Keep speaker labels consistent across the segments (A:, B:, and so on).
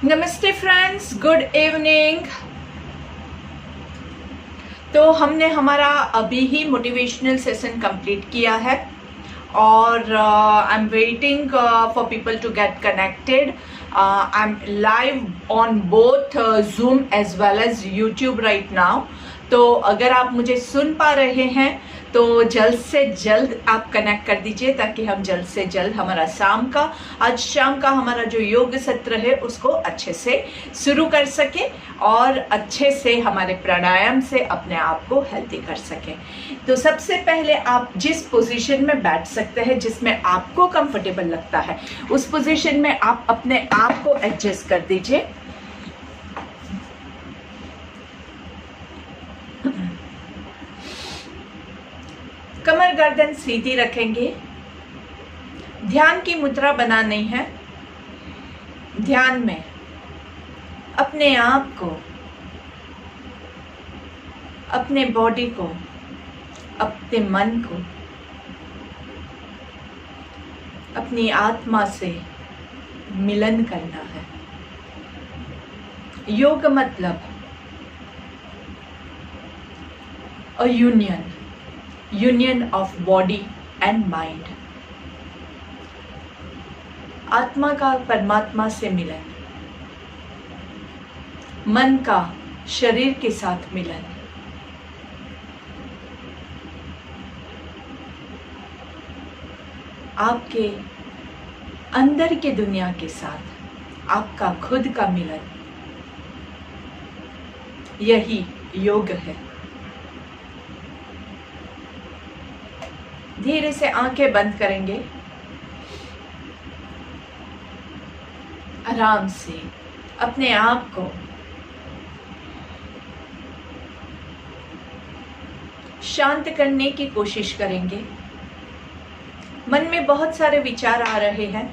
A: नमस्ते friends, good evening. तो हमने हमारा अभी ही मोटिवेशनल सेशन कंप्लीट किया है और I am waiting for people to get connected. I am live on both Zoom as well as YouTube right now. तो अगर आप मुझे सुन पा रहे हैं तो जल्द से जल्द आप कनेक्ट कर दीजिए ताकि हम जल्द से जल्द हमारा आज शाम का हमारा जो योग सत्र है उसको अच्छे से शुरू कर सके और अच्छे से हमारे प्राणायाम से अपने आप को हेल्दी कर सके। तो सबसे पहले आप जिस पोजीशन में बैठ सकते हैं, जिसमें आपको कंफर्टेबल लगता है, उस पोजीशन में आप अपने आप को एडजस्ट कर दीजिए। कमर गर्दन सीधी रखेंगे। ध्यान की मुद्रा बनानी है। ध्यान में अपने आप को, अपने बॉडी को, अपने मन को, अपनी आत्मा से मिलन करना है। योग मतलब a union of body and mind. आत्मा का परमात्मा से मिलन, मन का शरीर के साथ मिलन, आपके अंदर के दुनिया के साथ आपका खुद का मिलन, यही योग है। धीरे से आंखें बंद करेंगे। आराम से अपने आप को शांत करने की कोशिश करेंगे। मन में बहुत सारे विचार आ रहे हैं,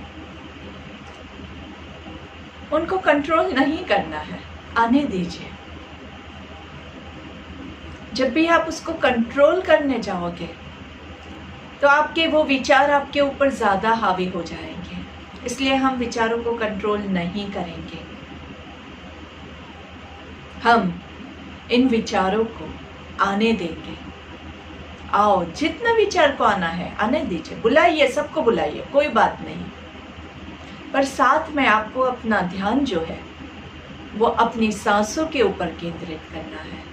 A: उनको कंट्रोल नहीं करना है, आने दीजिए। जब भी आप उसको कंट्रोल करने जाओगे तो आपके वो विचार आपके ऊपर ज़्यादा हावी हो जाएंगे, इसलिए हम विचारों को कंट्रोल नहीं करेंगे। हम इन विचारों को आने देंगे। आओ, जितना विचार को आना है आने दीजिए, बुलाइए, सबको बुलाइए, कोई बात नहीं। पर साथ में आपको अपना ध्यान जो है वो अपनी सांसों के ऊपर केंद्रित करना है।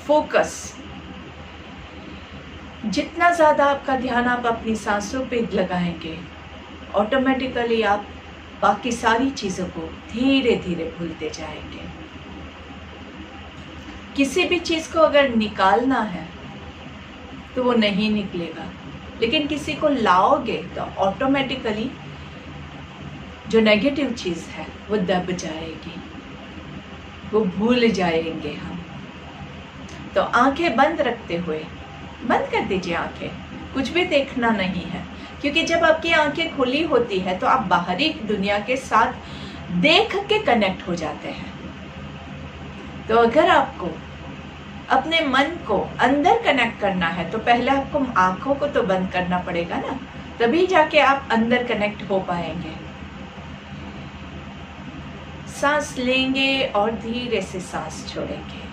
A: फोकस, जितना ज़्यादा आपका ध्यान आप अपनी सांसों पे लगाएंगे, ऑटोमेटिकली आप बाकी सारी चीज़ों को धीरे धीरे भूलते जाएंगे। किसी भी चीज़ को अगर निकालना है तो वो नहीं निकलेगा, लेकिन किसी को लाओगे तो ऑटोमेटिकली जो नेगेटिव चीज़ है वो दब जाएगी, वो भूल जाएंगे हम। तो आंखें बंद रखते हुए, बंद कर दीजिए आंखें, कुछ भी देखना नहीं है, क्योंकि जब आपकी आंखें खुली होती है तो आप बाहरी दुनिया के साथ देख के कनेक्ट हो जाते हैं। तो अगर आपको अपने मन को अंदर कनेक्ट करना है तो पहले आपको आंखों को तो बंद करना पड़ेगा ना, तभी जाके आप अंदर कनेक्ट हो पाएंगे। सांस लेंगे और धीरे से सांस छोड़ेंगे।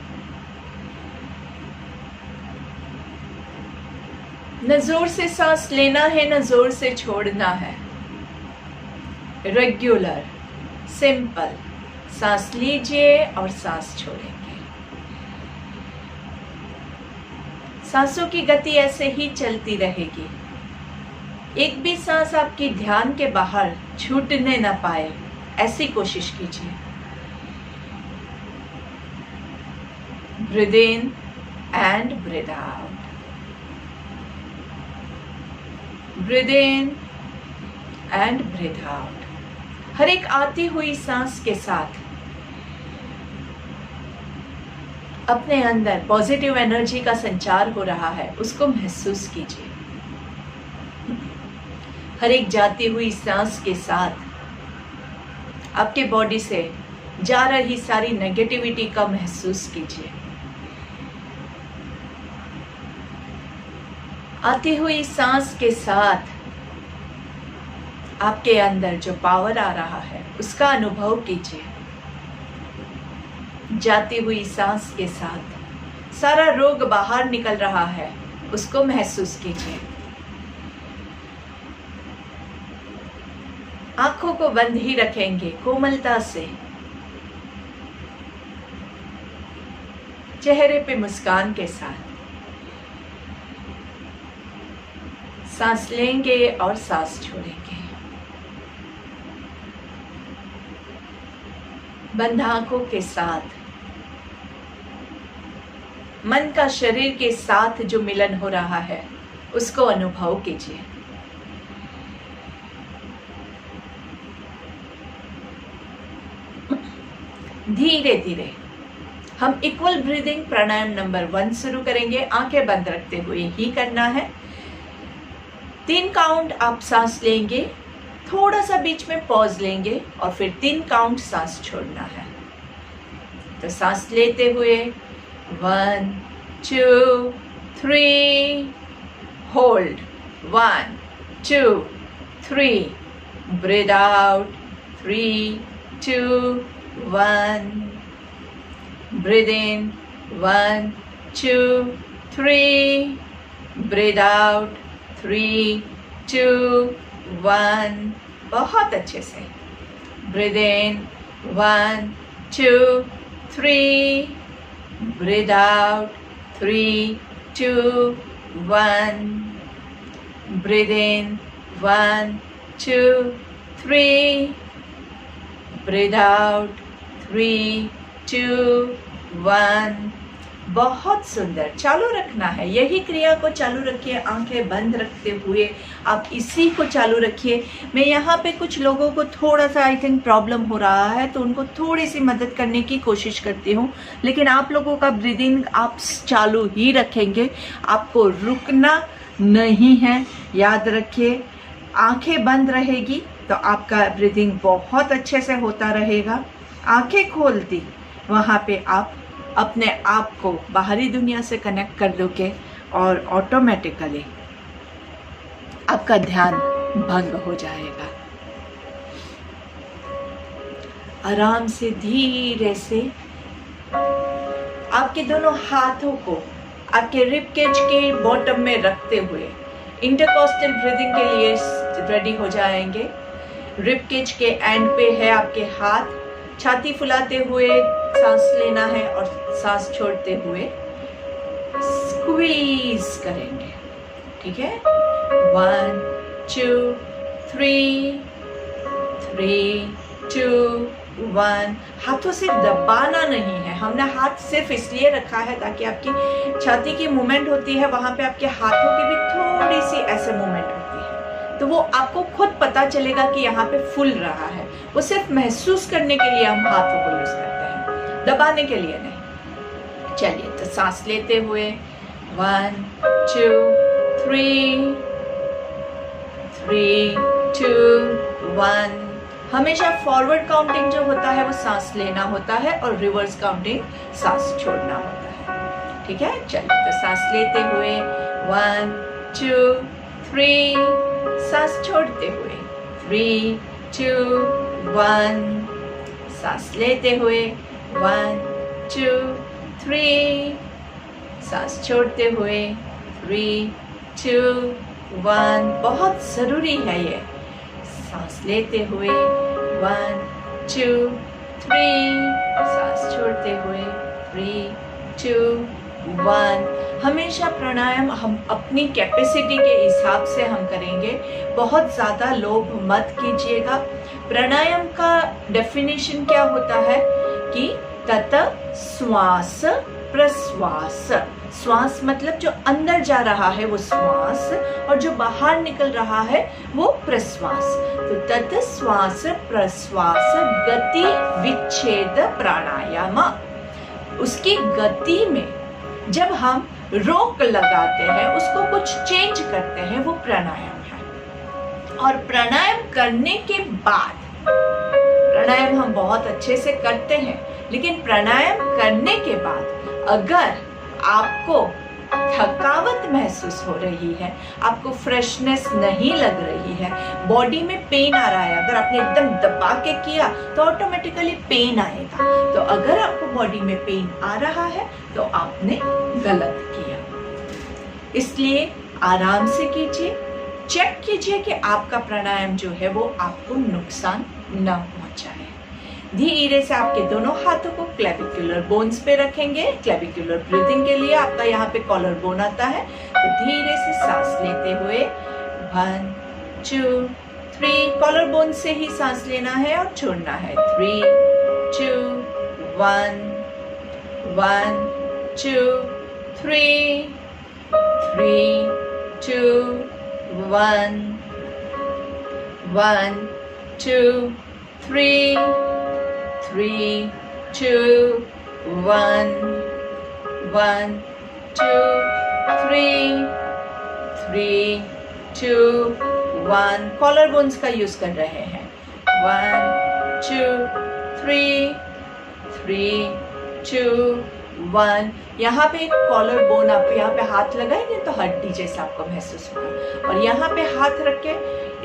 A: न जोर से सांस लेना है, न जोर से छोड़ना है। रेगुलर, सिंपल सांस लीजिए और सांस छोड़ेंगे। सांसों की गति ऐसे ही चलती रहेगी। एक भी सांस आपकी ध्यान के बाहर छूटने न पाए, ऐसी कोशिश कीजिए। Breathe in and breathe out. Breathe in and breathe out. हर एक आती हुई सांस के साथ अपने अंदर पॉजिटिव एनर्जी का संचार हो रहा है, उसको महसूस कीजिए। हर एक जाती हुई सांस के साथ आपके बॉडी से जा रही सारी नेगेटिविटी का महसूस कीजिए। आती हुई सांस के साथ आपके अंदर जो पावर आ रहा है उसका अनुभव कीजिए। जाती हुई सांस के साथ सारा रोग बाहर निकल रहा है, उसको महसूस कीजिए। आंखों को बंद ही रखेंगे कोमलता से। चेहरे पे मुस्कान के साथ सांस लेंगे और सांस छोड़ेंगे। बंद आंखों के साथ मन का शरीर के साथ जो मिलन हो रहा है उसको अनुभव कीजिए। धीरे धीरे हम इक्वल ब्रीदिंग प्राणायाम नंबर 1 शुरू करेंगे। आंखें बंद रखते हुए ही करना है। 3 काउंट आप सांस लेंगे, थोड़ा सा बीच में पॉज लेंगे और फिर 3 काउंट सांस छोड़ना है। तो सांस लेते हुए 1 2 3 hold, 1 2 3 breathe out, 3 2 1 breathe in, 1 2 3 breathe out, 3 2 1 बहुत अच्छे से breathe in, 1 2 3 breathe out, 3 2 1 breathe in, 1 2 3 breathe out, 3 2 1 बहुत सुंदर। चालू रखना है, यही क्रिया को चालू रखिए। आंखें बंद रखते हुए आप इसी को चालू रखिए। मैं यहाँ पे कुछ लोगों को थोड़ा सा आई थिंक प्रॉब्लम हो रहा है, तो उनको थोड़ी सी मदद करने की कोशिश करती हूँ, लेकिन आप लोगों का ब्रीदिंग आप चालू ही रखेंगे, आपको रुकना नहीं है। याद रखिए, आंखें बंद रहेगी तो आपका ब्रीदिंग बहुत अच्छे से होता रहेगा। आंखें खोलती वहाँ पे आप अपने आप को बाहरी दुनिया से कनेक्ट कर दोगे और ऑटोमेटिकली आपका ध्यान भंग हो जाएगा। आराम से धीरे से आपके दोनों हाथों को आपके रिब केज के बॉटम में रखते हुए इंटरकॉस्टल ब्रीदिंग के लिए रेडी हो जाएंगे। रिब केज के एंड पे है आपके हाथ। छाती फुलाते हुए सांस लेना है और सांस छोड़ते हुए स्क्वीज करेंगे। ठीक है, 1 2 3 3 2 1। हाथों से दबाना नहीं है, हमने हाथ सिर्फ इसलिए रखा है ताकि आपकी छाती की मूवमेंट होती है, वहां पे आपके हाथों की भी थोड़ी सी ऐसे मूवमेंट होती है, तो वो आपको खुद पता चलेगा कि यहाँ पे फूल रहा है। वो सिर्फ महसूस करने के लिए हम हाथों को यूज करते हैं, दबाने के लिए नहीं। चलिए, तो सांस लेते हुए 1 2 3 3 2 1। हमेशा फॉरवर्ड काउंटिंग जो होता है वो सांस लेना होता है और रिवर्स काउंटिंग सांस छोड़ना होता है। ठीक है, चलिए, तो सांस लेते हुए 1 2 3, सांस छोड़ते हुए 3 2 1, सांस लेते हुए 1 2 3, सांस छोड़ते हुए 3 2 1। बहुत ज़रूरी है ये। सांस लेते हुए 1 2 3, सांस छोड़ते हुए 3 2 1। हमेशा प्राणायाम हम अपनी कैपेसिटी के हिसाब से हम करेंगे, बहुत ज़्यादा लोभ मत कीजिएगा। प्राणायाम का डेफिनेशन क्या होता है कि तत श्वास प्रश्वास। श्वास मतलब जो अंदर जा रहा है वो श्वास, और जो बाहर निकल रहा है वो प्रश्वास। तो तत श्वास प्रश्वास गति विच्छेद प्राणायाम। उसकी गति में जब हम रोक लगाते हैं, उसको कुछ चेंज करते हैं, वो प्राणायाम है। और प्राणायाम करने के बाद, प्राणायाम हम बहुत अच्छे से करते हैं, लेकिन प्राणायाम करने के बाद अगर आपको थकावट महसूस हो रही है, आपको फ्रेशनेस नहीं लग रही है, बॉडी में पेन आ रहा है, अगर आपने एकदम दबा के किया तो ऑटोमेटिकली पेन आएगा। तो अगर आपको बॉडी में पेन आ रहा है तो आपने गलत किया। इसलिए आराम से कीजिए, चेक कीजिए कि आपका प्राणायाम जो है वो आपको नुकसान न पहुंचाए। धीरे से आपके दोनों हाथों को क्लेविकुलर बोन्स पे रखेंगे। क्लेविकुलर ब्रीदिंग के लिए आपका यहाँ पे कॉलर बोन आता है, तो धीरे से सांस लेते हुए 1 2 3, कॉलर बोन से ही सांस लेना है और छोड़ना है। 3 2 1 1 2 3 3 2 1 1 2 3 3 2 1 1 2 3 3 2 1। कॉलर बोन्स का यूज कर रहे हैं। 1 2 3 3 2 1। यहाँ पे कॉलर बोन, आप यहाँ पे हाथ लगाएंगे तो हड्डी जैसा आपको महसूस होगा, और यहाँ पे हाथ रख के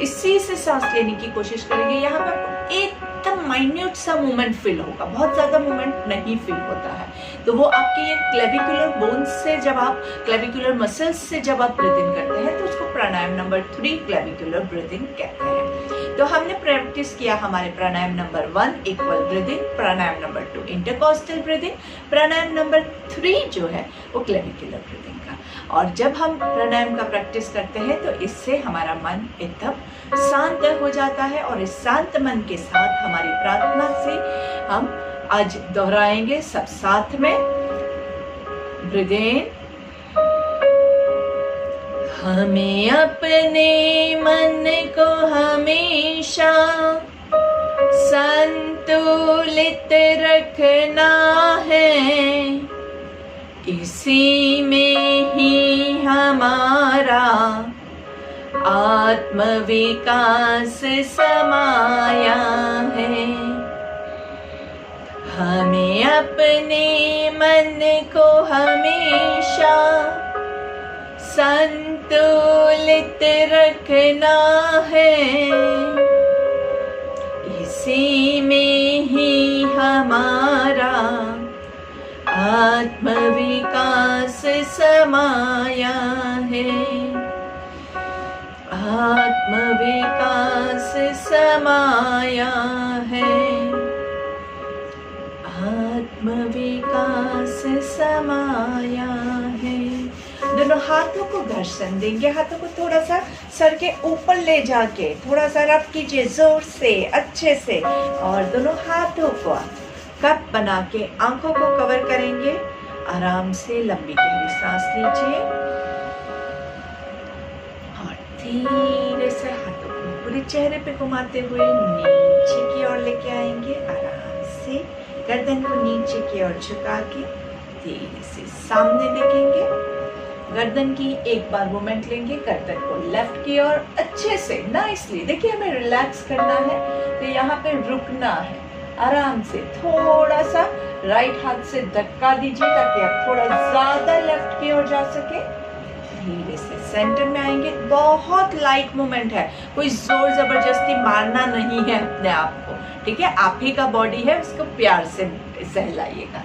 A: इसी से सांस लेने की कोशिश करेंगे। यहाँ पे आपको एकदम माइन्यूट सा मूवमेंट फील होगा, बहुत ज्यादा मूवमेंट नहीं फील होता है। तो वो आपके ये क्लेविकुलर बोन्स से, जब आप क्लेविकुलर मसल्स से जब आप ब्रीदिंग करते हैं तो उसको प्राणायाम नंबर 3 क्लेविकुलर ब्रीदिंग कहते हैं। तो हमने प्रैक्टिस किया हमारे प्राणायाम नंबर 1 इक्वल ब्रीदिंग, प्राणायाम नंबर 2 इंटरकॉस्टल ब्रीदिंग, प्राणायाम नंबर 3 जो है वो क्लेविकुलर ब्रीदिंग का। और जब हम प्राणायाम का प्रैक्टिस करते हैं तो इससे हमारा मन एकदम शांत हो जाता है, और इस शांत मन के साथ हमारी प्रार्थना से हम आज दोहराएंगे सब साथ में। ब्रीथ इन। हमें अपने मन को हमेशा संतुलित रखना है, इसी में ही हमारा आत्मविकास समाया है। हमें अपने मन को हमेशा संतुलित रखना है, इसी में ही हमारा आत्मविकास समाया है। आत्मविकास समाया है, आत्मविकास समाया है। दोनों हाथों को घर्षण देंगे, हाथों को थोड़ा सा सर के ऊपर ले जाके थोड़ा सा रब कीजिए जोर से, अच्छे से, और दोनों हाथों को कप बना के आंखों को कवर करेंगे। आराम से लंबी गहरी सांस लीजिए और धीरे से हाथों को पूरे चेहरे पे घुमाते हुए नीचे की ओर लेके आएंगे। आराम से गर्दन को नीचे की ओर झुका के धीरे से सामने देखेंगे। गर्दन की एक बार मूवमेंट लेंगे, गर्दन को लेफ्ट की ओर अच्छे से नाइसली। देखिए हमें रिलैक्स करना है, तो यहाँ पे रुकना है। आराम से थोड़ा सा राइट हाथ से धक्का दीजिए ताकि आप थोड़ा ज्यादा लेफ्ट की ओर जा सके। धीरे से सेंटर में आएंगे। बहुत लाइट मूवमेंट है, कोई जोर जबरदस्ती मारना नहीं है अपने आप को, ठीक है? आप ही का बॉडी है, उसको प्यार से सहलाइएगा।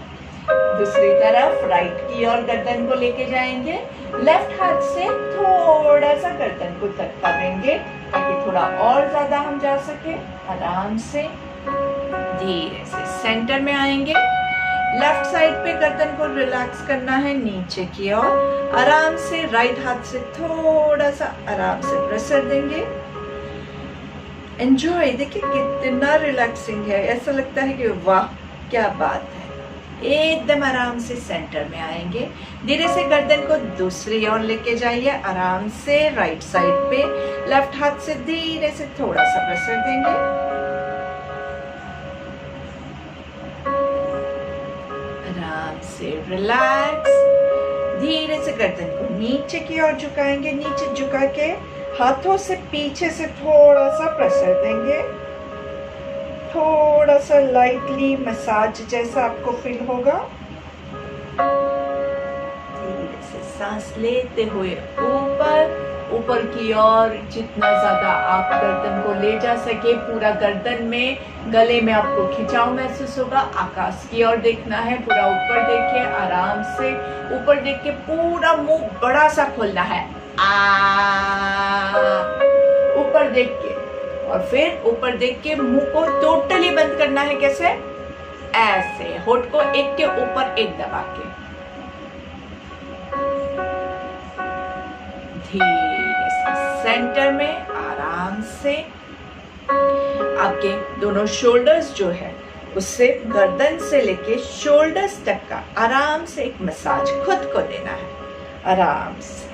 A: दूसरी तरफ राइट की ओर गर्दन को लेके जाएंगे। लेफ्ट हाथ से थोड़ा सा गर्दन को धक्का देंगे ताकि थोड़ा और ज्यादा हम जा सके। आराम से धीरे से सेंटर में आएंगे। लेफ्ट साइड पे गर्दन को रिलैक्स करना है नीचे की ओर। आराम से राइट हाथ से थोड़ा सा आराम से प्रेशर देंगे। एंजॉय, देखिए कितना रिलैक्सिंग है, ऐसा लगता है कि वाह क्या बात है। एकदम आराम से सेंटर में आएंगे। धीरे से गर्दन को दूसरी ओर लेके जाइए। आराम से राइट साइड पे लेफ्ट हाथ से धीरे से थोड़ा सा प्रेशर देंगे। आराम से रिलैक्स। धीरे से गर्दन को नीचे की ओर झुकाएंगे। नीचे झुका के हाथों से पीछे से थोड़ा सा प्रेशर देंगे। थोड़ा सा लाइटली मसाज जैसा आपको फील होगा। धीरे से सांस लेते हुए ऊपर की ओर जितना ज्यादा आप गर्दन को ले जा सके, पूरा गर्दन में, गले में आपको खिंचाव महसूस होगा। आकाश की ओर देखना है, पूरा ऊपर देखिए, आराम से ऊपर देख के पूरा मुंह बड़ा सा खोलना है, ऊपर देख के, और फिर ऊपर देख के मुंह को टोटली बंद करना है। कैसे? ऐसे, होठ को एक के ऊपर एक दबा के धीरे से सेंटर में आराम से आपके दोनों शोल्डर्स जो है उससे गर्दन से लेके शोल्डर्स तक का आराम से एक मसाज खुद को देना है, आराम से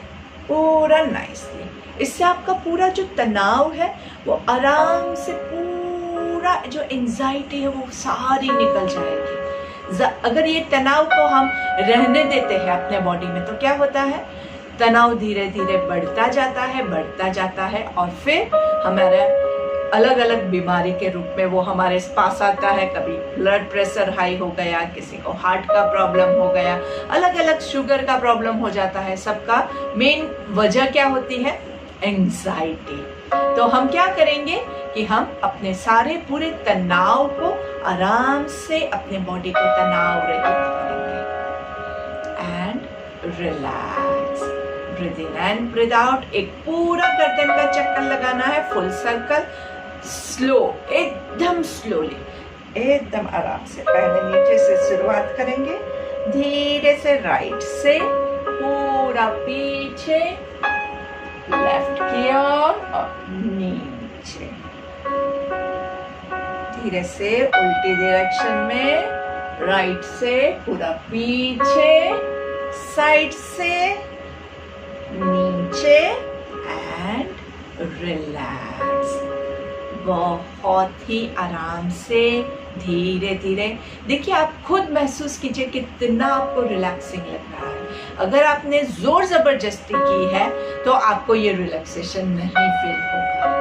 A: पूरा नाइसली। इससे आपका पूरा जो तनाव है वो आराम से, पूरा जो एंजाइटी है वो सारी निकल जाएगी। अगर ये तनाव को हम रहने देते हैं अपने बॉडी में तो क्या होता है, तनाव धीरे धीरे बढ़ता जाता है और फिर हमारा अलग अलग बीमारी के रूप में वो हमारे पास आता है। कभी ब्लड प्रेशर हाई हो गया, किसी को हार्ट का प्रॉब्लम हो गया, अलग अलग शुगर का प्रॉब्लम हो जाता है। सबका मेन वजह क्या होती है? एंजाइटी। तो हम क्या करेंगे कि हम अपने सारे पूरे तनाव को आराम से अपने बॉडी को तनाव रहित करेंगे। And relax, breathe in and breathe out. एक पूरा गर्दन का चक्कर लगाना है, फुल सर्कल, स्लो, एकदम स्लोली, एकदम आराम से। पहले नीचे से शुरुआत करेंगे, धीरे से राइट से पूरा पीछे, लेफ्ट की ओर और नीचे, धीरे से उल्टी डायरेक्शन में, राइट से पूरा पीछे, साइड से नीचे एंड रिलैक्स। बहुत ही आराम से धीरे धीरे। देखिए, आप खुद महसूस कीजिए कितना आपको रिलैक्सिंग लग रहा है। अगर आपने जोर जबरदस्ती की है तो आपको ये रिलैक्सेशन नहीं फील होगा।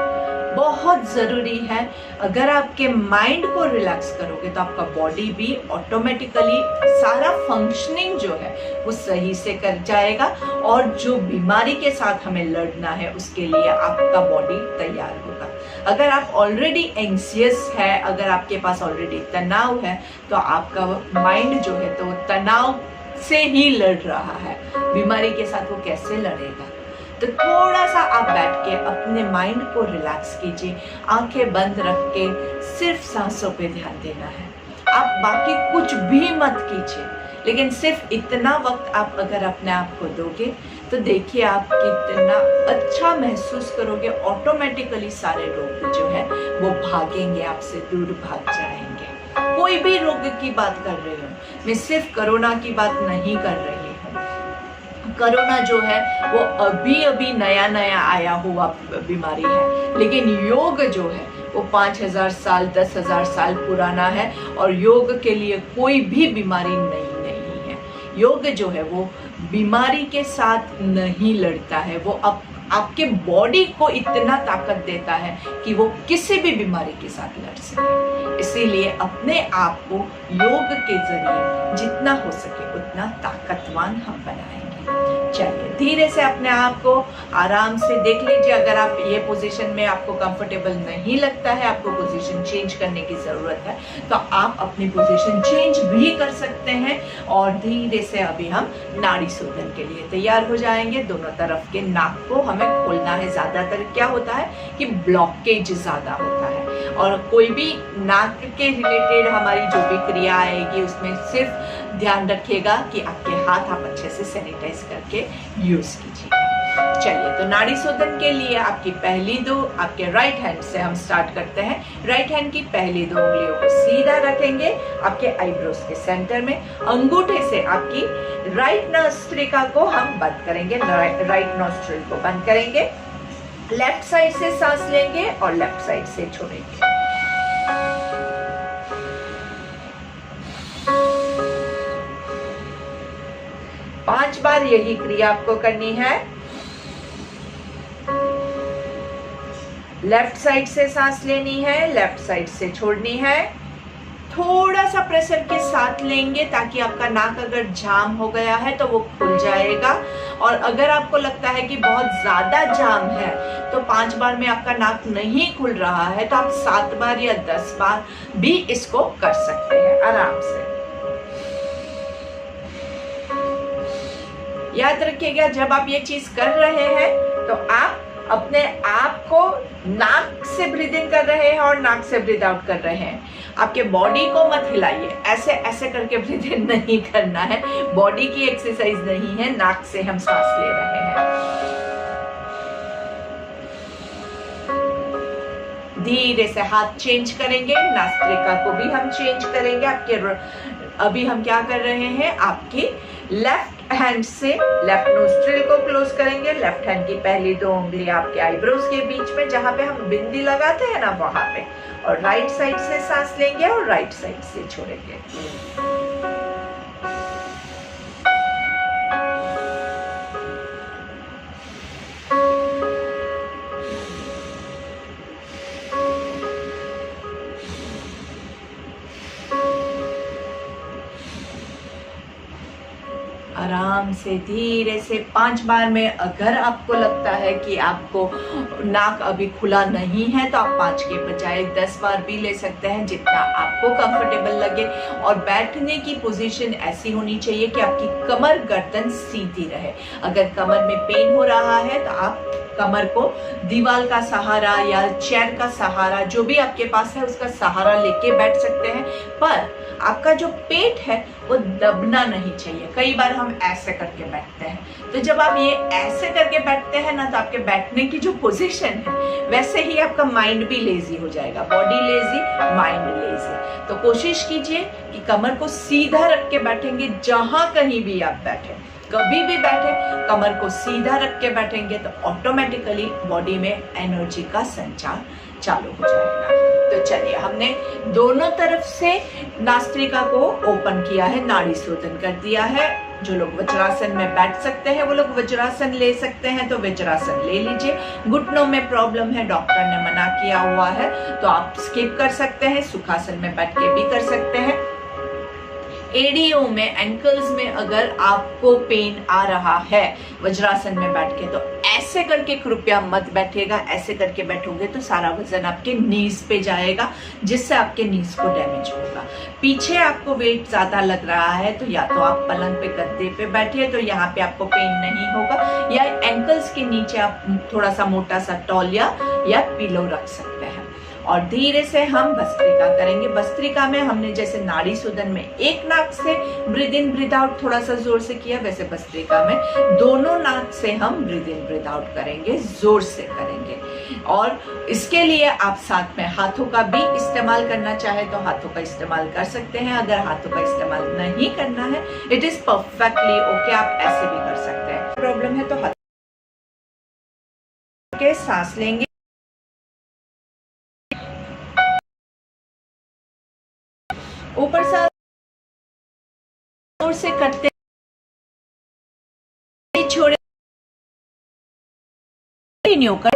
A: बहुत ज़रूरी है, अगर आपके माइंड को रिलैक्स करोगे तो आपका बॉडी भी ऑटोमेटिकली सारा फंक्शनिंग जो है वो सही से कर जाएगा और जो बीमारी के साथ हमें लड़ना है उसके लिए आपका बॉडी तैयार होगा। अगर आप ऑलरेडी एंग्जियस है, अगर आपके पास ऑलरेडी तनाव है तो आपका माइंड जो है तो तनाव से ही लड़ रहा है, बीमारी के साथ वो कैसे लड़ेगा। तो थोड़ा सा आप बैठ के अपने माइंड को रिलैक्स कीजिए, आंखें बंद रख के सिर्फ सांसों पे ध्यान देना है। आप बाकी कुछ भी मत कीजिए, लेकिन सिर्फ इतना वक्त आप अगर अपने आप को दोगे तो देखिए आप कितना अच्छा महसूस करोगे। ऑटोमेटिकली सारे रोग जो है वो भागेंगे, आपसे दूर भाग जाएंगे। कोई भी रोग की बात कर रही हूँ मैं, सिर्फ कोरोना की बात नहीं कर रही हूँ। कोरोना जो है वो अभी नया आया हुआ बीमारी है, लेकिन योग जो है वो 5000 साल 10,000 साल पुराना है और योग के लिए कोई भी बीमारी नहीं है। योग जो है वो बीमारी के साथ नहीं लड़ता है, वो आपके बॉडी को इतना ताकत देता है कि वो किसी भी बीमारी के साथ लड़ सके। इसीलिए अपने आप को योग के जरिए जितना हो सके उतना ताकतवान हम बनाएंगे। चलिए, धीरे से अपने आप को आराम से देख लीजिए। अगर आप ये पोजीशन में आपको कंफर्टेबल नहीं लगता है, आपको पोजीशन चेंज करने की जरूरत है, तो आप अपनी पोजीशन चेंज भी कर सकते हैं। और धीरे से अभी हम नाड़ी शोधन के लिए तैयार हो जाएंगे। दोनों तरफ के नाक को हमें खोलना है। ज्यादातर क्या होता है कि ब्लॉकेज ज्यादा होता है, और कोई भी नाक के रिलेटेड हमारी जो भी क्रिया आएगी उसमें सिर्फ ध्यान रखिएगा कि आपके हाथ आप अच्छे से सैनिटाइज करके यूज कीजिए। चलिए, तो नाड़ी शोधन के लिए आपकी पहली दो, आपके राइट हैंड से हम स्टार्ट करते हैं। राइट हैंड की पहली दो उंगलियों को सीधा रखेंगे आपके आईब्रोज के सेंटर में। अंगूठे से आपकी राइट नॉस्ट्रिका को हम बंद करेंगे, राइट नॉस्ट्रिल को बंद करेंगे। लेफ्ट साइड से सांस लेंगे और लेफ्ट साइड से छोड़ेंगे। पांच बार यही क्रिया आपको करनी है। लेफ्ट साइड से सांस लेनी है, लेफ्ट साइड से छोड़नी है। थोड़ा सा प्रेशर के साथ लेंगे ताकि आपका नाक अगर जाम हो गया है तो वो खुल जाएगा। और अगर आपको लगता है कि बहुत ज्यादा जाम है तो 5 बार में आपका नाक नहीं खुल रहा है तो आप 7 बार या 10 बार भी इसको कर सकते हैं आराम से। याद रखिएगा, जब आप ये चीज कर रहे हैं तो आप अपने आप को नाक से ब्रीद इन कर रहे हैं और नाक से ब्रीद आउट कर रहे हैं। आपके बॉडी को मत हिलाइए, ऐसे ऐसे करके ब्रीद इन नहीं करना है, बॉडी की एक्सरसाइज नहीं है, नाक से हम सांस ले रहे हैं। धीरे से हाथ चेंज करेंगे, नासिका को भी हम चेंज करेंगे। आपके अभी हम क्या कर रहे हैं, आपकी लेफ्ट हैंड से लेफ्ट नोस्ट्रिल को क्लोज करेंगे, लेफ्ट हैंड की पहली 2 उंगली आपके आईब्रोज के बीच में जहां पे हम बिंदी लगाते हैं ना वहां पे, और राइट साइड से सांस लेंगे और राइट साइड से छोड़ेंगे। आराम से धीरे से 5 बार में, अगर आपको लगता है कि आपको नाक अभी खुला नहीं है तो आप 5 के बजाय 10 बार भी ले सकते हैं, जितना आपको कंफर्टेबल लगे। और बैठने की पोजीशन ऐसी होनी चाहिए कि आपकी कमर गर्दन सीधी रहे। अगर कमर में पेन हो रहा है तो आप कमर को दीवार का सहारा या चेयर का सहारा, जो भी आपके पास है उसका सहारा लेके बैठ सकते हैं, पर आपका जो पेट है वो दबना नहीं चाहिए। कई बार हम ऐसे करके बैठते हैं, तो जब आप ये ऐसे करके बैठते हैं ना तो आपके बैठने की जो पोजीशन है वैसे ही आपका माइंड भी लेजी हो जाएगा, बॉडी लेजी, माइंड लेजी। तो कोशिश कीजिए कि कमर को सीधा रख के बैठेंगे, जहां कहीं भी आप बैठे, कभी भी बैठे कमर को सीधा रख के बैठेंगे तो ऑटोमेटिकली बॉडी में एनर्जी का संचार चालू हो जाएगा। तो चलिए, हमने दोनों तरफ से नासिका को ओपन किया है, नाड़ी शोधन कर दिया है। जो लोग वज्रासन में बैठ सकते हैं वो लोग वज्रासन ले सकते हैं तो वज्रासन ले लीजिए। घुटनों में प्रॉब्लम है, डॉक्टर ने मना किया हुआ है तो आप स्किप कर सकते हैं, सुखासन में बैठ के भी कर सकते हैं। एडीओ में, एंकल्स में अगर आपको पेन आ रहा है वज्रासन में बैठ के तो ऐसे करके कृपया मत बैठिएगा। ऐसे करके बैठोगे तो सारा वजन आपके नीज पे जाएगा, जिससे आपके नीज को डैमेज होगा। पीछे आपको वेट ज्यादा लग रहा है तो या तो आप पलंग पे गद्दे पे बैठिए तो यहाँ पे आपको पेन नहीं होगा, या एंकल्स के नीचे आप थोड़ा सा मोटा सा तौलिया या पिलो रख सकते हैं। और धीरे से हम भस्त्रिका करेंगे। भस्त्रिका में हमने जैसे नाड़ी शोधन में एक नाक से ब्रीद इन ब्रीद आउट थोड़ा सा जोर से किया, वैसे भस्त्रिका में दोनों नाक से हम ब्रीद इन ब्रीद आउट करेंगे, जोर से करेंगे। और इसके लिए आप साथ में हाथों का भी इस्तेमाल करना चाहे तो हाथों का इस्तेमाल कर सकते हैं। अगर हाथों का इस्तेमाल नहीं करना है, इट इज परफेक्टली ओके, आप ऐसे भी कर सकते हैं। प्रॉब्लम है तो हाथ के सांस लेंगे, ऊपर जोर से करते छोड़े, कंटिन्यू कर।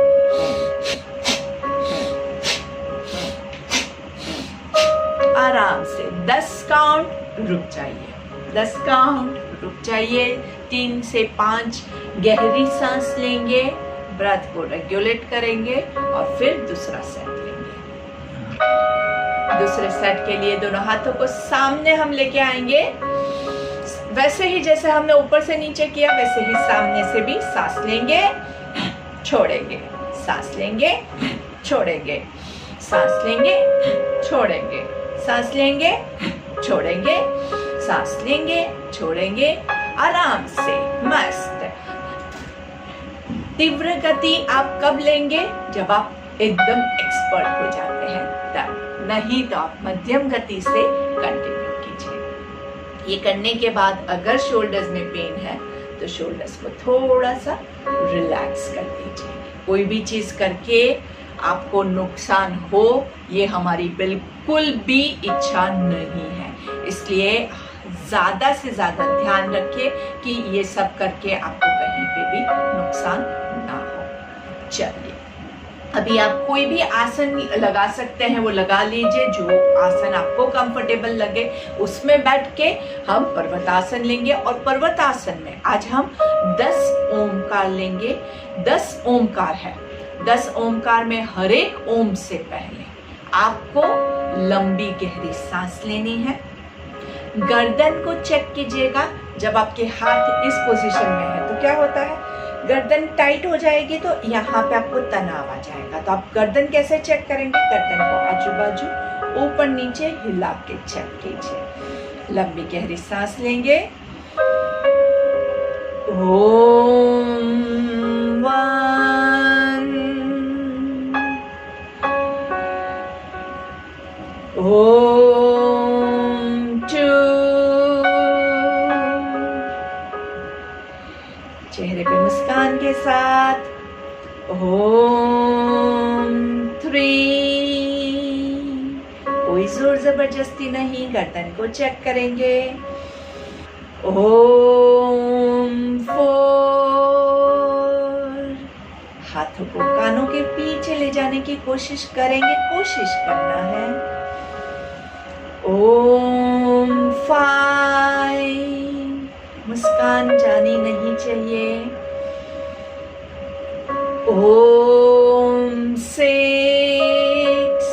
A: आराम से 10 काउंट रुक जाइए, 10 काउंट रुक जाइए। 3 से 5 गहरी सांस लेंगे, ब्रेथ को रेगुलेट करेंगे और फिर दूसरा सेट लेंगे। दूसरे सेट के लिए दोनों हाथों को सामने हम लेके आएंगे, वैसे ही जैसे हमने ऊपर से नीचे किया वैसे ही सामने से भी सांस लेंगे, छोड़ेंगे, सांस लेंगे, छोड़ेंगे, सांस लेंगे, छोड़ेंगे, सांस लेंगे, छोड़ेंगे, सांस लेंगे, छोड़ेंगे। आराम से, मस्त। तीव्र गति आप कब लेंगे? जब आप एकदम एक्सपर्ट हो जाते हैं तब, नहीं तो आप मध्यम गति से कंटिन्यू कीजिए। ये करने के बाद अगर शोल्डर्स में पेन है तो शोल्डर्स को थोड़ा सा रिलैक्स कर दीजिए। कोई भी चीज करके आपको नुकसान हो, ये हमारी बिल्कुल भी इच्छा नहीं है, इसलिए ज्यादा से ज्यादा ध्यान रखिए कि ये सब करके आपको कहीं पे भी नुकसान ना हो। चलिए, अभी आप कोई भी आसन लगा सकते हैं, वो लगा लीजिए, जो आसन आपको कंफर्टेबल लगे उसमें बैठ के हम पर्वतासन लेंगे। और पर्वतासन में आज हम 10 ओमकार लेंगे। 10 ओमकार है। 10 ओमकार में हर एक ओम से पहले आपको लंबी गहरी सांस लेनी है। गर्दन को चेक कीजिएगा। जब आपके हाथ इस पोजीशन में है तो क्या होता है, गर्दन टाइट हो जाएगी तो यहाँ पे आपको तनाव आ जाएगा। तो आप गर्दन कैसे चेक करेंगे, गर्दन को आजू बाजू ऊपर नीचे हिला के चेक कीजिए। लंबी गहरी सांस लेंगे। ओम 1, ओम 2, चेहरे पे मुस्कान के साथ ओम 3, कोई जोर जबरदस्ती नहीं, गर्दन को चेक करेंगे। ओम 4, हाथों को कानों के पीछे ले जाने की कोशिश करेंगे, कोशिश करना है। ओम 5, मुस्कान जानी नहीं चाहिए। ओम 6,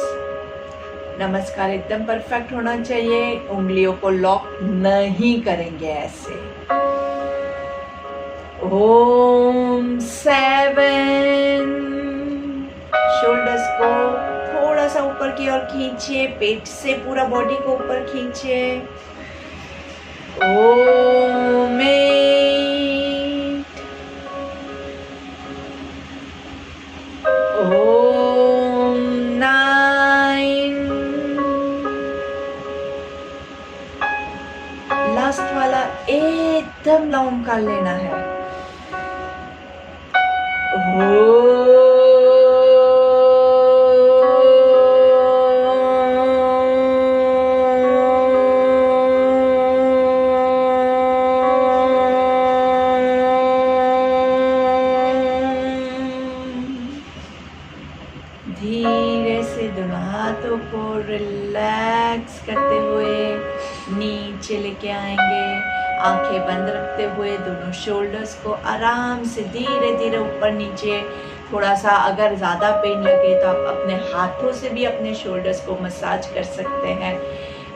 A: नमस्कार एकदम परफेक्ट होना चाहिए, उंगलियों को लॉक नहीं करेंगे ऐसे। ओम 7, शोल्डर्स को थोड़ा सा ऊपर की ओर खींचिए, पेट से पूरा बॉडी को ऊपर खींचिए। ओम 8, ओम 9, लास्ट वाला एकदम लॉन्ग कर लेना है। धीरे से दोनों हाथों को रिलैक्स करते हुए नीचे लेके आएंगे। आंखें बंद रखते हुए दोनों शोल्डर्स को आराम से धीरे धीरे ऊपर नीचे, थोड़ा सा अगर ज़्यादा पेन लगे तो आप अपने हाथों से भी अपने शोल्डर्स को मसाज कर सकते हैं।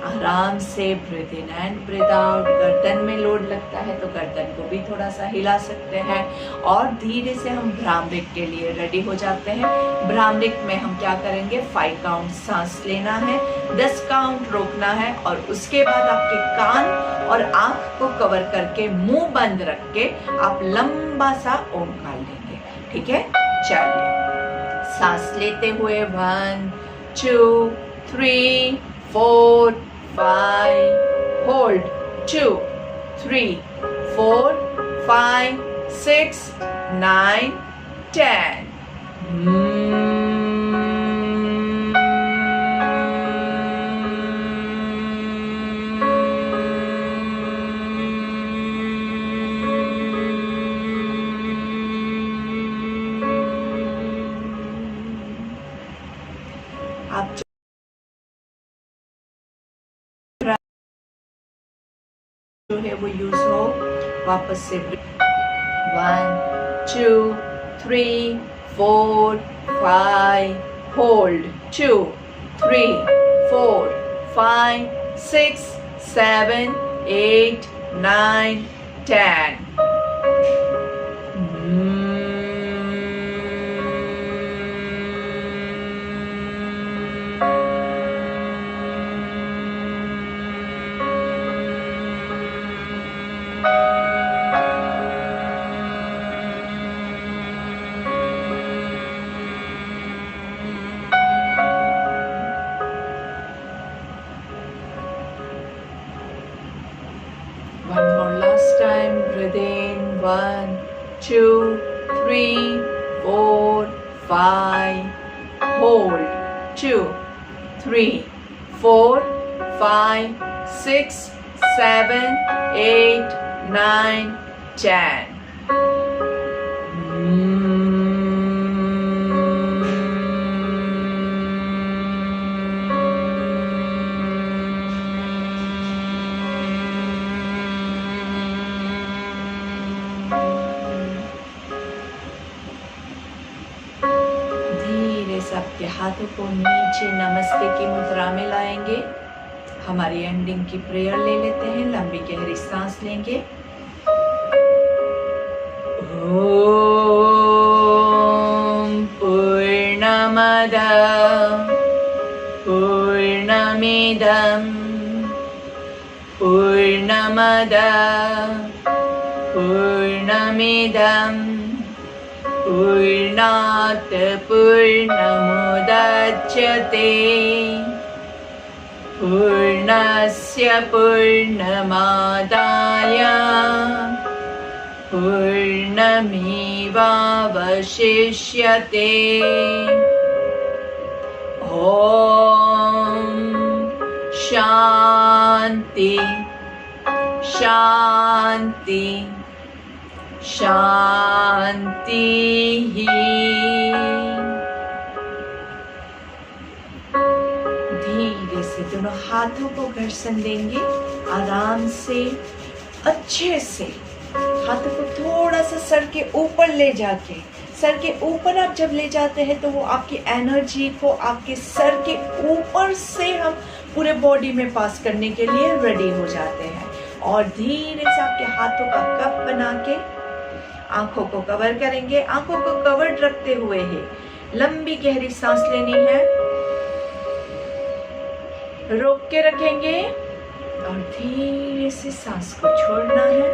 A: आराम से breathe in and breathe out. गर्दन में लोड लगता है तो गर्दन को भी थोड़ा सा हिला सकते हैं। और धीरे से हम भ्रामरिक के लिए रेडी हो जाते हैं। भ्रामरिक में हम क्या करेंगे, 5 काउंट सांस लेना है, 10 काउंट रोकना है और उसके बाद आपके कान और आंख को कवर करके मुंह बंद रख के आप लंबा सा ओमकार लेंगे। ठीक है, चलिए सांस लेते हुए 1, 2, 3, 4, 5, hold 2, 3, 4, 5, 6, 9, 10. आप जो है वो यूज हो, वापस से 1, 2, 3, 4, 5, hold 2, 3, 4, 5, 6, 7, 8, 9, 10. One more last time. Breathe in. 1, 2, 3, 4, 5. Hold. 2, 3, 4, 5, 6, 7, 8, 9, 10. आपके हाथों को नीचे नमस्ते की मुद्रा में लाएंगे। हमारी एंडिंग की प्रेयर ले लेते हैं। लंबी गहरी सांस लेंगे। ओम पूर्णमद पूर्णमिदं पूर्णमद पूर्णमिदं पूर्णात् पूर्णमुदच्यते पूर्णस्य पूर्णमादाय पूर्णमेवावशिष्यते। ॐ शान्ति शान्ति शान्तिः। धीरे से दोनों हाथों को घर्षण देंगे। आराम से अच्छे से हाथों को थोड़ा सा सर के ऊपर ले जाके, सर के ऊपर आप जब ले जाते हैं तो वो आपकी एनर्जी को आपके सर के ऊपर से हम पूरे बॉडी में पास करने के लिए रेडी हो जाते हैं। और धीरे से आपके हाथों का कप बना के आंखों को कवर करेंगे। आंखों को कवर्ड रखते हुए ही लंबी गहरी सांस लेनी है। रोक के रखेंगे और धीरे से सांस को छोड़ना है।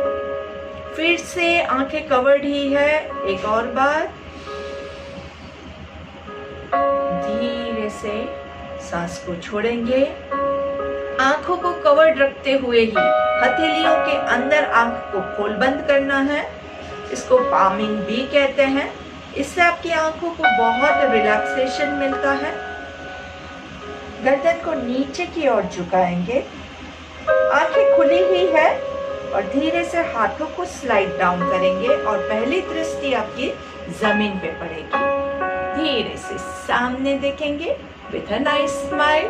A: फिर से आंखें कवर्ड ही है। एक और बार धीरे से सांस को छोड़ेंगे। आंखों को कवर्ड रखते हुए ही हथेलियों के अंदर आंख को खोल बंद करना है। इसको पामिंग भी कहते हैं। इससे आपकी आंखों को बहुत रिलैक्सेशन मिलता है। गर्दन को नीचे की ओर झुकाएंगे। आंखें खुली ही है और धीरे से हाथों को स्लाइड डाउन करेंगे और पहली दृष्टि आपकी जमीन पे पड़ेगी। धीरे से सामने देखेंगे with a nice smile,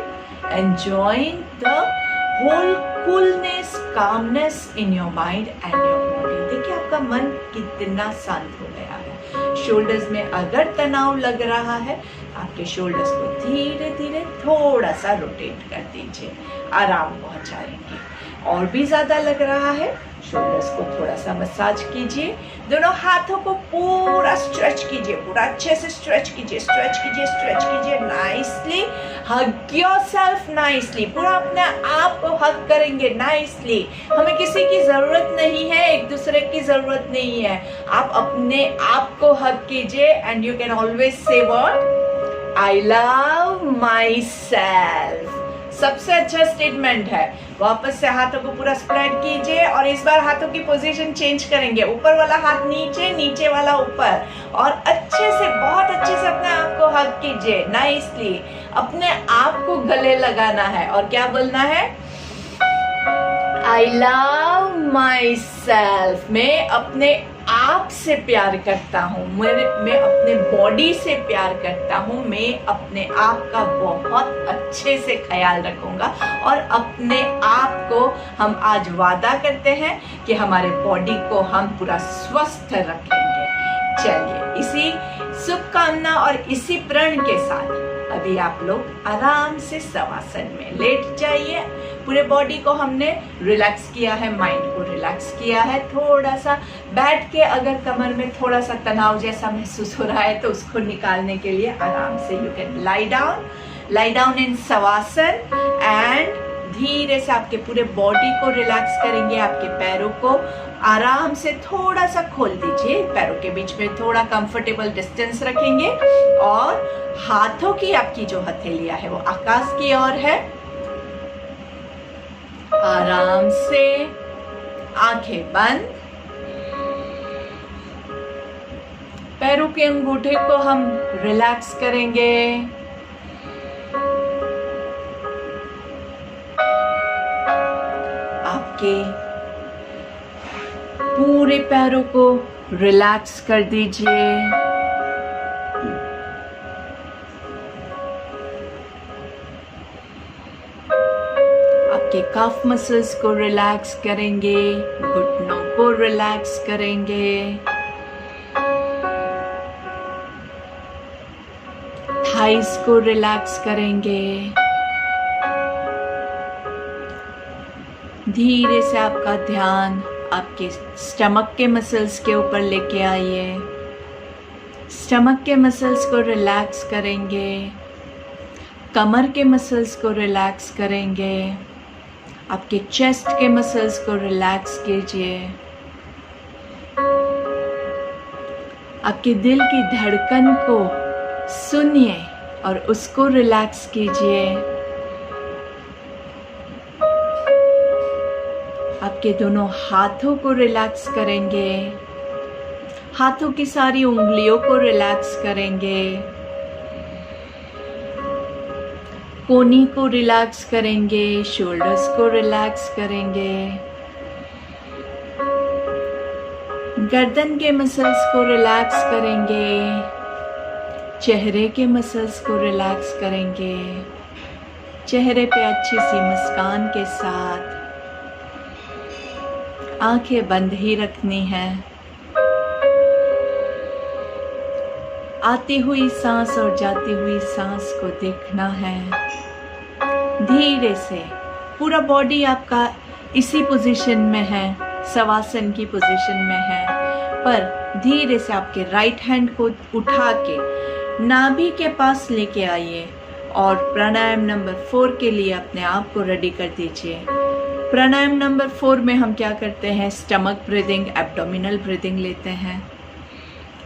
A: enjoying the whole coolness, calmness in your mind and your body. देखिए आपका मन कितना शांत हो गया है। शोल्डर्स में अगर तनाव लग रहा है, आपके शोल्डर्स को धीरे धीरे थोड़ा सा रोटेट कर दीजिए, आराम पहुंचाएंगे। और भी ज्यादा लग रहा है, शोल्डर्स को थोड़ा सा मसाज कीजिए। दोनों हाथों को पूरा स्ट्रेच कीजिए, पूरा अच्छे से स्ट्रेच कीजिए, स्ट्रेच कीजिए, स्ट्रेच कीजिए नाइसली। हग योरसेल्फ नाइसली। पूरा अपने आप को हग करेंगे नाइसली। हमें किसी की जरूरत नहीं है, एक दूसरे की जरूरत नहीं है। आप अपने आप को हग कीजिए and you can always say what, I love my self. सबसे अच्छा स्टेटमेंट है। वापस से हाथों को पूरा स्प्रेड कीजिए और इस बार हाथों की पोजीशन चेंज करेंगे। ऊपर वाला हाथ नीचे, नीचे वाला ऊपर, और अच्छे से, बहुत अच्छे से अपने आप को हग कीजिए नाइसली। अपने आप को गले लगाना है और क्या बोलना है, आई लव माई सेल्फ। मैं अपने आप से प्यार करता हूँ, मैं अपने बॉडी से प्यार करता हूँ, मैं अपने आप का बहुत अच्छे से ख्याल रखूंगा। और अपने आप को हम आज वादा करते हैं कि हमारे बॉडी को हम पूरा स्वस्थ रखेंगे। चलिए इसी शुभकामना और इसी प्रण के साथ अभी आप लोग आराम से शवासन में लेट जाइए। पूरे बॉडी को हमने रिलैक्स किया है, माइंड को रिलैक्स किया है। थोड़ा सा बैठ के अगर कमर में थोड़ा सा तनाव जैसा महसूस हो रहा है तो उसको निकालने के लिए आराम से you can lie down in shavasana and धीरे से आपके पूरे बॉडी को रिलैक्स करेंगे। आपके पैरों को आराम से थोड़ा सा खोल दीजिए। पैरों के बीच में थोड़ा कंफर्टेबल डिस्टेंस रखेंगे और हाथों की आपकी जो हथेलियां है वो आकाश की ओर है। आराम से आंखें बंद। पैरों के अंगूठे को हम रिलैक्स करेंगे। आपके पूरे पैरों को रिलैक्स कर दीजिए। आपके काफ मसल्स को रिलैक्स करेंगे, घुटनों को रिलैक्स करेंगे, थाई आईज को रिलैक्स करेंगे। धीरे से आपका ध्यान आपके स्टमक के मसल्स के ऊपर लेके आइए। स्टमक के मसल्स को रिलैक्स करेंगे, कमर के मसल्स को रिलैक्स करेंगे, आपके चेस्ट के मसल्स को रिलैक्स कीजिए। आपके दिल की धड़कन को सुनिए और उसको रिलैक्स कीजिए। आपके दोनों हाथों को रिलैक्स करेंगे, हाथों की सारी उंगलियों को रिलैक्स करेंगे, कोहनी को रिलैक्स करेंगे, शोल्डर्स को रिलैक्स करेंगे, गर्दन के मसल्स को रिलैक्स करेंगे, चेहरे के मसल्स को रिलैक्स करेंगे। चेहरे पे अच्छी सी मुस्कान के साथ आंखें बंद ही रखनी है। आती हुई सांस और जाती हुई सांस को देखना है। धीरे से पूरा बॉडी आपका इसी पोजीशन में है, शवासन की पोजीशन में है, पर धीरे से आपके राइट हैंड को उठा के नाभि के पास लेके आइए और प्राणायाम नंबर 4 के लिए अपने आप को रेडी कर दीजिए। प्राणायाम नंबर 4 में हम क्या करते हैं, स्टमक ब्रीदिंग, एब्डोमिनल ब्रीदिंग लेते हैं।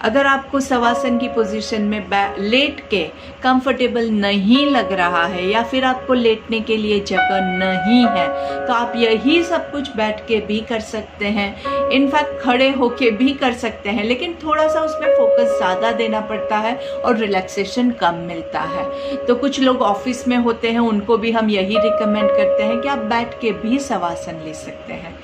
A: अगर आपको शवासन की पोजीशन में लेट के कंफर्टेबल नहीं लग रहा है या फिर आपको लेटने के लिए जगह नहीं है, तो आप यही सब कुछ बैठ के भी कर सकते हैं, इनफैक्ट खड़े होके भी कर सकते हैं, लेकिन थोड़ा सा उसमें फोकस ज़्यादा देना पड़ता है और रिलैक्सेशन कम मिलता है। तो कुछ लोग ऑफिस में होते हैं, उनको भी हम यही रिकमेंड करते हैं कि आप बैठ के भी शवासन ले सकते हैं।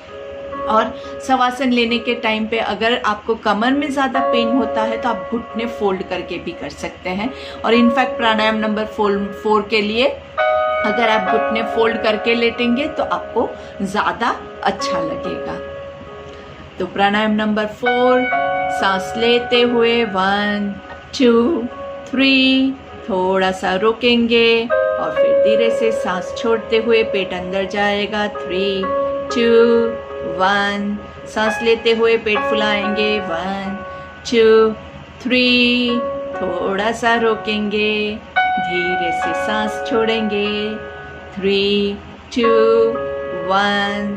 A: और शवासन लेने के टाइम पे अगर आपको कमर में ज़्यादा पेन होता है तो आप घुटने फोल्ड करके भी कर सकते हैं। और इनफैक्ट प्राणायाम नंबर 4 के लिए अगर आप घुटने फोल्ड करके लेटेंगे तो आपको ज़्यादा अच्छा लगेगा। तो प्राणायाम नंबर 4, सांस लेते हुए 1 2 3, थोड़ा सा रोकेंगे और फिर धीरे से सांस छोड़ते हुए पेट अंदर जाएगा। 3 2 1, सांस लेते हुए पेट फुलाएंगे। 1 2 3, थोड़ा सा रोकेंगे, धीरे से सांस छोड़ेंगे। 3 2 1,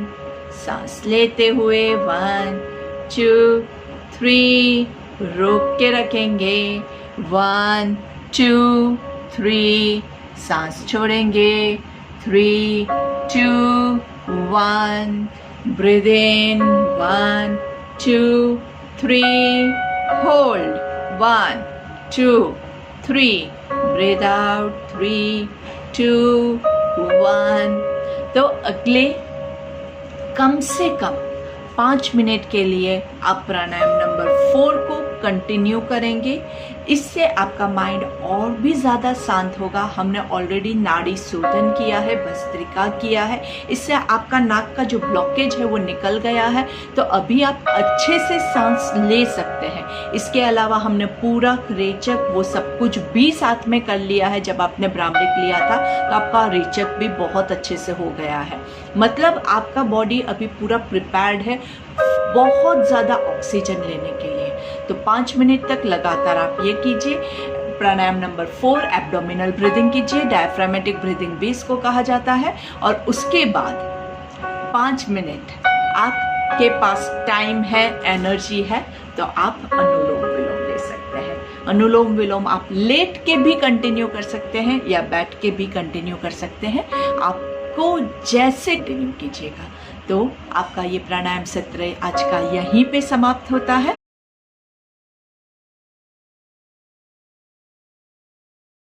A: सांस लेते हुए 1 2 3, रोक के रखेंगे। 1 2 3, सांस छोड़ेंगे। 3 2 1, breathe in 1 2 3, hold 1 2 3, breathe out 3 2 1। तो अगले कम से कम 5 मिनट के लिए आप प्राणायाम नंबर 4 को कंटिन्यू करेंगे। इससे आपका माइंड और भी ज़्यादा शांत होगा। हमने ऑलरेडी नाड़ी शोधन किया है, भस्त्रिका किया है, इससे आपका नाक का जो ब्लॉकेज है वो निकल गया है। तो अभी आप अच्छे से सांस ले सकते हैं। इसके अलावा हमने पूरा रेचक वो सब कुछ भी साथ में कर लिया है। जब आपने भ्रामरिक लिया था तो आपका रेचक भी बहुत अच्छे से हो गया है। मतलब आपका बॉडी अभी पूरा प्रिपेयर्ड है बहुत ज़्यादा ऑक्सीजन लेने के लिए। तो 5 मिनट तक लगातार आप ये कीजिए। प्राणायाम नंबर 4 एब्डोमिनल ब्रीदिंग कीजिए, डायफ्रामेटिक ब्रीदिंग भी इसको कहा जाता है। और उसके बाद 5 मिनट आपके पास टाइम है, एनर्जी है, तो आप अनुलोम विलोम ले सकते हैं। अनुलोम विलोम आप लेट के भी कंटिन्यू कर सकते हैं या बैठ के भी कंटिन्यू कर सकते हैं, आपको जैसे कंटिन्यू कीजिएगा। तो आपका ये प्राणायाम सत्र आज का यहीं पे समाप्त होता है।